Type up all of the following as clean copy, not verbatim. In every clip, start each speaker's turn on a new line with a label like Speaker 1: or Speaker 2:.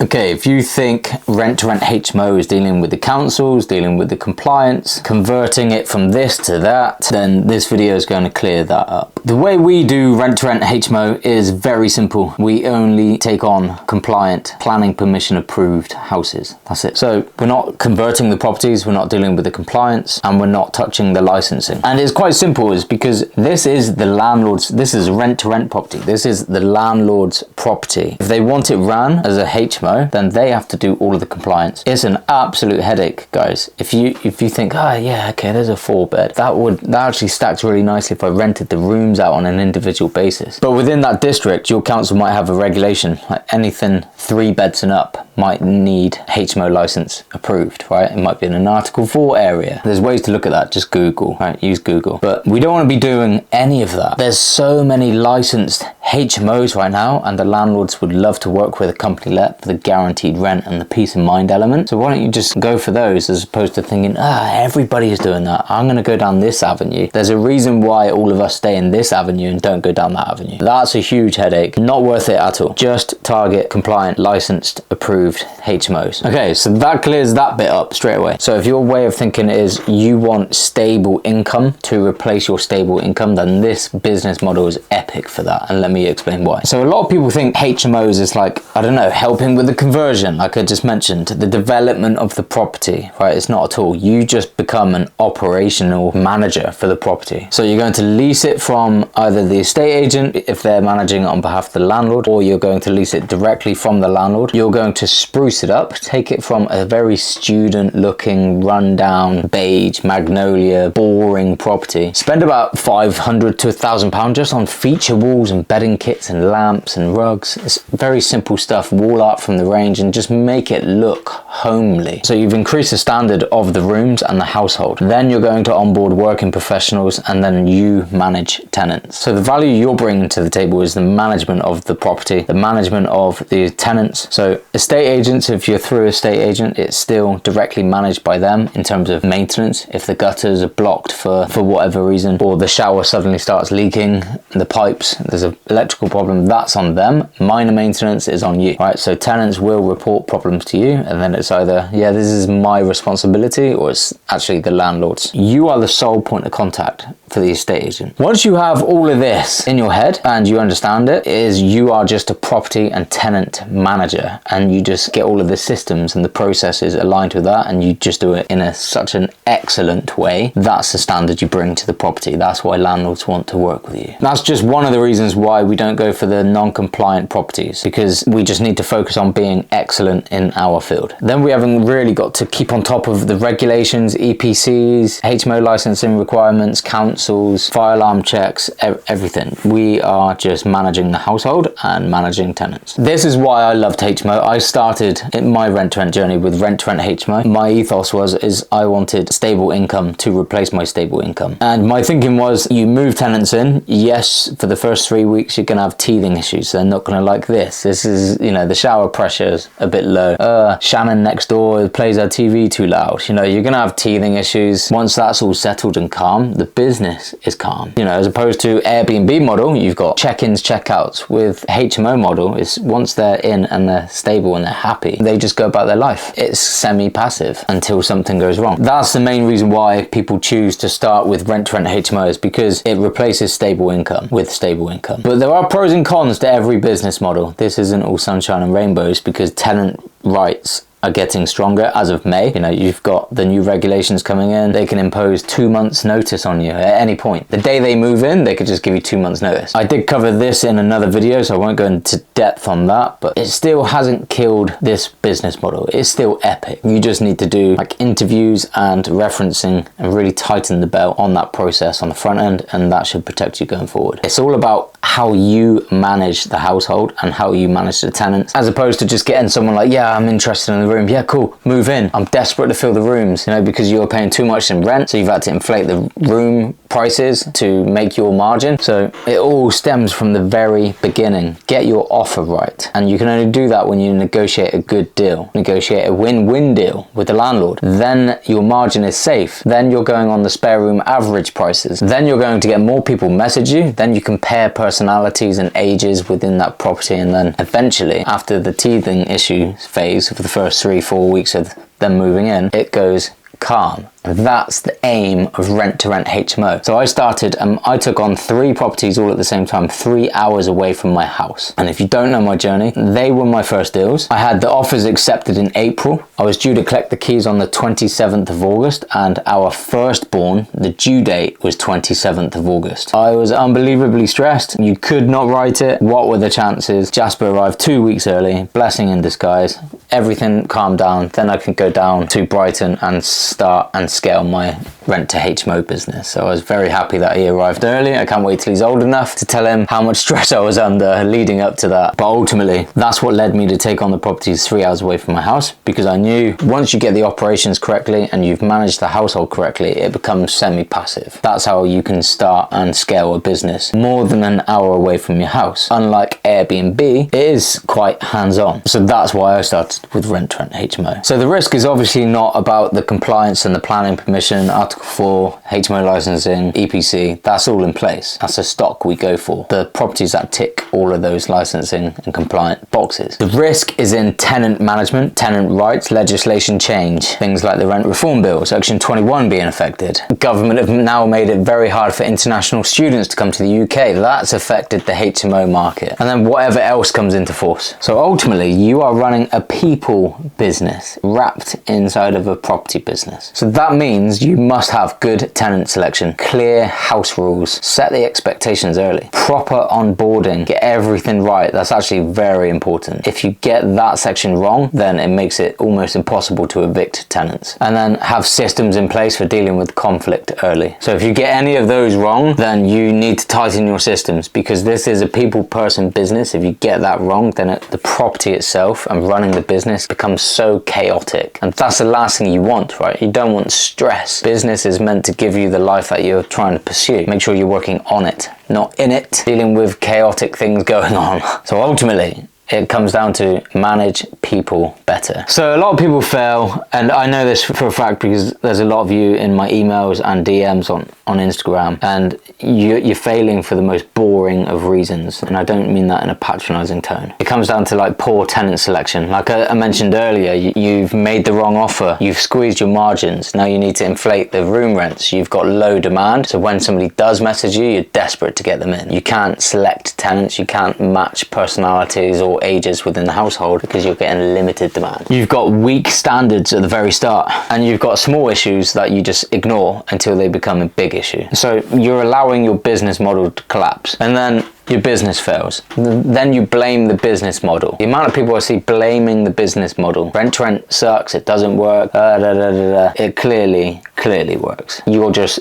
Speaker 1: Okay, if you think Rent2Rent HMO is dealing with the councils, dealing with the compliance, converting it from this to that, then this video is going to clear that up. The way we do Rent2Rent HMO is very simple. We only take on compliant, planning permission approved houses. That's it. So we're not converting the properties, we're not dealing with the compliance, and we're not touching the licensing. And it's quite simple, is because this is the landlord's, this is rent-to-rent property. This is the landlord's property. If they want it ran as a HMO, then they have to do all of the compliance. It's an absolute headache, guys. If you think, oh yeah, okay, there's a 4-bed, that actually stacks really nicely if I rented the rooms out on an individual basis. But within that district, your council might have a regulation, like anything 3 beds and up might need HMO license approved, right? It might be in an Article 4 area. There's ways to look at that, just Google, right? Use Google. But we don't want to be doing any of that. There's so many licensed HMOs right now, and the landlords would love to work with a company let for the guaranteed rent and the peace of mind element. So why don't you just go for those as opposed to thinking, everybody is doing that, I'm going to go down this avenue. There's a reason why all of us stay in this avenue and don't go down that avenue. That's a huge headache. Not worth it at all. Just target compliant, licensed, approved HMOs. Okay, so that clears that bit up straight away. So if your way of thinking is you want stable income to replace your stable income, then this business model is epic for that. And let me explain why. So a lot of people think HMOs is like, I don't know, helping with the conversion, like I just mentioned, the development of the property, right? It's not at all. You just become an operational manager for the property. So you're going to lease it from either the estate agent if they're managing it on behalf of the landlord, or you're going to lease it directly from the landlord. You're going to spruce it up, take it from a very student looking, rundown, beige, magnolia, boring property, spend about £500 to £1,000 just on feature walls and bedding kits and lamps and rugs. It's very simple stuff, wall art from the range, and just make it look homely. So you've increased the standard of the rooms and the household. Then you're going to onboard working professionals, and then you manage tenants. So the value you're bringing to the table is the management of the property, the management of the tenants. So estate agents, if you're through estate agent, it's still directly managed by them in terms of maintenance. If the gutters are blocked for whatever reason, or the shower suddenly starts leaking, the pipes, there's an electrical problem, that's on them. Minor maintenance is on you, right? So tenants will report problems to you, and then it's either, yeah, this is my responsibility, or it's actually the landlord's. You are the sole point of contact for the estate agent. Once you have all of this in your head and you understand it, is you are just a property and tenant manager, and you just get all of the systems and the processes aligned with that, and you just do it in such an excellent way. That's the standard you bring to the property. That's why landlords want to work with you. That's just one of the reasons why we don't go for the non-compliant properties, because we just need to focus on being excellent in our field. Then we haven't really got to keep on top of the regulations, EPCs, HMO licensing requirements, councils, fire alarm checks, everything. We are just managing the household and managing tenants. This is why I loved HMO. I started in my rent-to-rent journey with Rent2Rent HMO. My ethos is I wanted stable income to replace my stable income. And my thinking was, you move tenants in, yes, for the first 3 weeks you're gonna have teething issues. They're not gonna like this. This is, you know, the shower pressure's a bit low. Shannon next door plays her TV too loud. You know, you're gonna have teething issues. Once that's all settled and calm, the business is calm. You know, as opposed to Airbnb model, you've got check-ins, check-outs. With HMO model, it's once they're in and they're stable and they're happy, they just go about their life. It's semi-passive until something goes wrong. That's the main reason why people choose to start with Rent2Rent HMOs, because it replaces stable income with stable income. But there are pros and cons to every business model. This isn't all sunshine and rainbows, because tenant rights are getting stronger as of May. You know, you've got the new regulations coming in. They can impose 2 months notice on you at any point. The day they move in, they could just give you 2 months notice. I did cover this in another video, so I won't go into depth on that, but it still hasn't killed this business model. It's still epic. You just need to do like interviews and referencing and really tighten the belt on that process on the front end, and that should protect you going forward. It's all about how you manage the household and how you manage the tenants, as opposed to just getting someone like, yeah, I'm interested in the room, yeah, cool, move in. I'm desperate to fill the rooms, you know, because you're paying too much in rent, so you've had to inflate the room prices to make your margin. So it all stems from the very beginning. Get your offer right. And you can only do that when you negotiate a good deal, negotiate a win-win deal with the landlord. Then your margin is safe. Then you're going on the spare room average prices. Then you're going to get more people message you. Then you compare personalities and ages within that property. And then eventually, after the teething issue phase for the first 3-4 weeks of them moving in, it goes calm. And that's the aim of Rent2Rent HMO. So I took on 3 properties all at the same time, 3 hours away from my house. And if you don't know my journey, they were my first deals. I had the offers accepted in April. I was due to collect the keys on the 27th of August, and our firstborn, the due date was 27th of August. I was unbelievably stressed. You could not write it. What were the chances? Jasper arrived 2 weeks early, blessing in disguise. Everything calmed down. Then I could go down to Brighton and start and scale my Rent2HMO business. So I was very happy that he arrived early. I can't wait till he's old enough to tell him how much stress I was under leading up to that. But ultimately, that's what led me to take on the properties 3 hours away from my house, because I knew once you get the operations correctly and you've managed the household correctly, it becomes semi-passive. That's how you can start and scale a business more than an hour away from your house. Unlike Airbnb, it is quite hands-on. So that's why I started with Rent2Rent HMO. So the risk is obviously not about the compliance and the planning permission, Article 4, HMO licensing, EPC, that's all in place. That's a stock we go for. The properties that tick all of those licensing and compliant boxes. The risk is in tenant management, tenant rights, legislation change, things like the Rent Reform Bill, Section 21 being affected. The government have now made it very hard for international students to come to the UK. That's affected the HMO market. And then whatever else comes into force. So ultimately, you are running a people business wrapped inside of a property business. So that means you must have good tenant selection, clear house rules, set the expectations early, proper onboarding, get everything right. That's actually very important. If you get that section wrong, then it makes it almost impossible to evict tenants. And then have systems in place for dealing with conflict early. So if you get any of those wrong, then you need to tighten your systems, because this is a people person business. If you get that wrong, then the property itself and running the business becomes so chaotic. And that's the last thing you want, right? You don't want stress. Business is meant to give you the life that you're trying to pursue. Make sure you're working on it, not in it, dealing with chaotic things going on. So ultimately, it comes down to manage people better. So a lot of people fail, and I know this for a fact because there's a lot of you in my emails and DMs on Instagram, and you're failing for the most boring of reasons, and I don't mean that in a patronizing tone. It comes down to like poor tenant selection. Like I mentioned earlier, you've made the wrong offer, you've squeezed your margins, now you need to inflate the room rents, you've got low demand, so when somebody does message you, you're desperate to get them in. You can't select tenants, you can't match personalities or ages within the household because you're getting limited demand. You've got weak standards at the very start, and you've got small issues that you just ignore until they become a big issue. So you're allowing your business model to collapse, and then your business fails. Then you blame the business model. The amount of people I see blaming the business model. Rent2Rent sucks, it doesn't work, It clearly works. You're just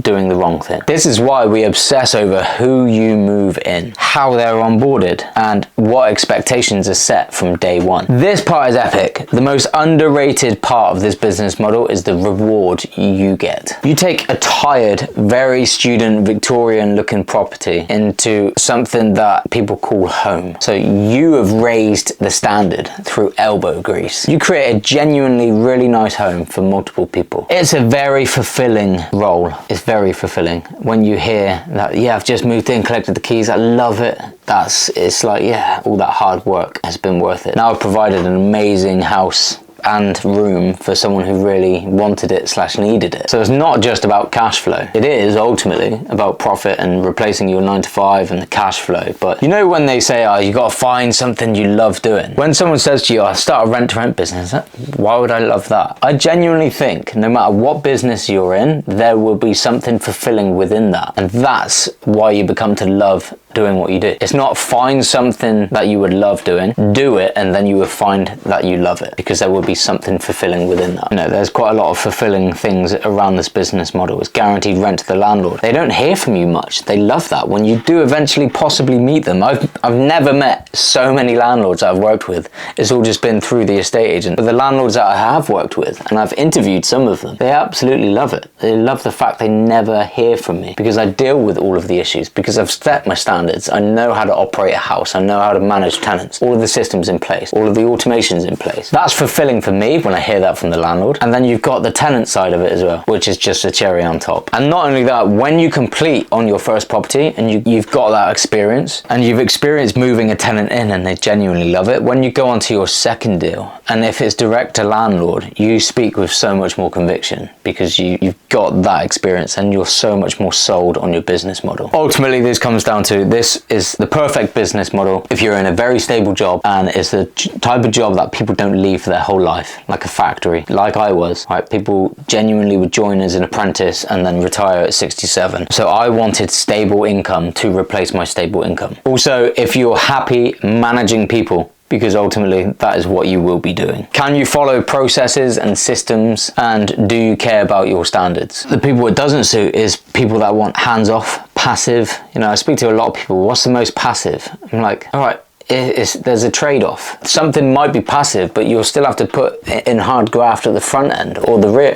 Speaker 1: doing the wrong thing. This is why we obsess over who you move in, how they're onboarded, and what expectations are set from day one. This part is epic. The most underrated part of this business model is the reward you get. You take a tired, very student, Victorian looking property into something that people call home. So you have raised the standard through elbow grease. You create a genuinely really nice home for multiple people. It's a very fulfilling role. It's very fulfilling when you hear that, yeah, I've just moved in, collected the keys, I love it. It's like, yeah, all that hard work has been worth it. Now I've provided an amazing house and room for someone who really wanted it / needed it. So it's not just about cash flow. It is ultimately about profit and replacing your 9 to 5 and the cash flow. But you know when they say, oh, you got to find something you love doing. When someone says to you, I start a rent-to-rent business, why would I love that? I genuinely think no matter what business you're in, there will be something fulfilling within that. And that's why you become to love doing what you do. It's not find something that you would love doing, do it, and then you will find that you love it, because there will be something fulfilling within that. You know, there's quite a lot of fulfilling things around this business model. It's guaranteed rent to the landlord. They don't hear from you much. They love that. When you do eventually possibly meet them, I've never met so many landlords that I've worked with. It's all just been through the estate agent. But the landlords that I have worked with, and I've interviewed some of them, they absolutely love it. They love the fact they never hear from me, because I deal with all of the issues, because I've set my standards. I know how to operate a house. I know how to manage tenants. All of the systems in place. All of the automations in place. That's fulfilling for me when I hear that from the landlord. And then you've got the tenant side of it as well, which is just a cherry on top. And not only that, when you complete on your first property and you've got that experience, and you've experienced moving a tenant in and they genuinely love it, when you go on to your second deal, and if it's direct to landlord, you speak with so much more conviction, because you've got that experience and you're so much more sold on your business model. Ultimately, this comes down to, this is the perfect business model if you're in a very stable job, and it's the type of job that people don't leave for their whole life, like a factory, like I was, right? People genuinely would join as an apprentice and then retire at 67. So I wanted stable income to replace my stable income. Also, if you're happy managing people, because ultimately that is what you will be doing. Can you follow processes and systems, and do you care about your standards? The people it doesn't suit is people that want hands-off, passive. You know, I speak to a lot of people, what's the most passive? I'm like, all right, there's a trade-off. Something might be passive, but you'll still have to put in hard graft at the front end or the rear,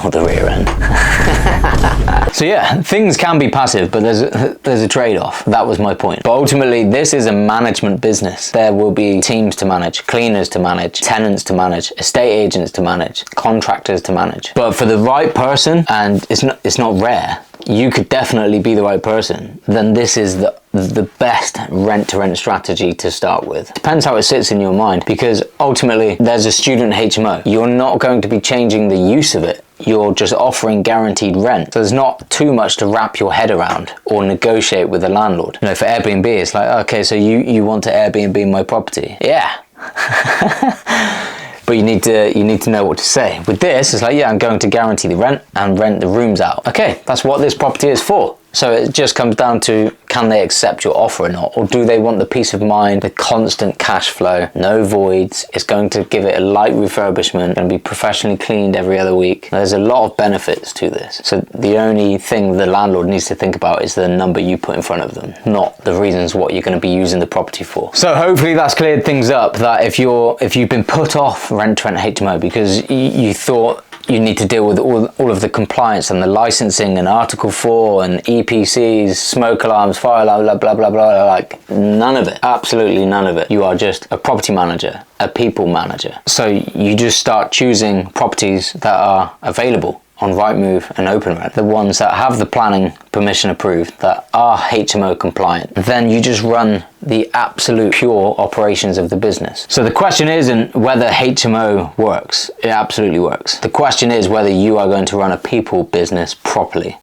Speaker 1: or the rear end. So yeah, things can be passive, but there's a trade-off. That was my point. But ultimately, this is a management business. There will be teams to manage, cleaners to manage, tenants to manage, estate agents to manage, contractors to manage. But for the right person, and it's not rare, you could definitely be the right person, then this is the best rent-to-rent strategy to start with. Depends how it sits in your mind, because ultimately there's a student HMO. You're not going to be changing the use of it. You're just offering guaranteed rent. So there's not too much to wrap your head around or negotiate with the landlord. You know, for Airbnb, it's like, okay, so you want to Airbnb my property? Yeah. But you need to know what to say. With this, it's like, yeah, I'm going to guarantee the rent and rent the rooms out. Okay, that's what this property is for. So it just comes down to, can they accept your offer or not? Or do they want the peace of mind, the constant cash flow, no voids? It's going to give it a light refurbishment and be professionally cleaned every other week. There's a lot of benefits to this. So the only thing the landlord needs to think about is the number you put in front of them, not the reasons what you're going to be using the property for. So hopefully that's cleared things up, that if you've been put off Rent2Rent HMO because you thought you need to deal with all of the compliance and the licensing and Article 4 and EPCs, smoke alarms, fire alarms, blah, blah, blah, blah, like none of it, absolutely none of it. You are just a property manager, a people manager. So you just start choosing properties that are available on Rightmove and OpenRent, the ones that have the planning permission approved, that are HMO compliant. Then you just run the absolute pure operations of the business. So the question isn't whether HMO works. It absolutely works. The question is whether you are going to run a people business properly.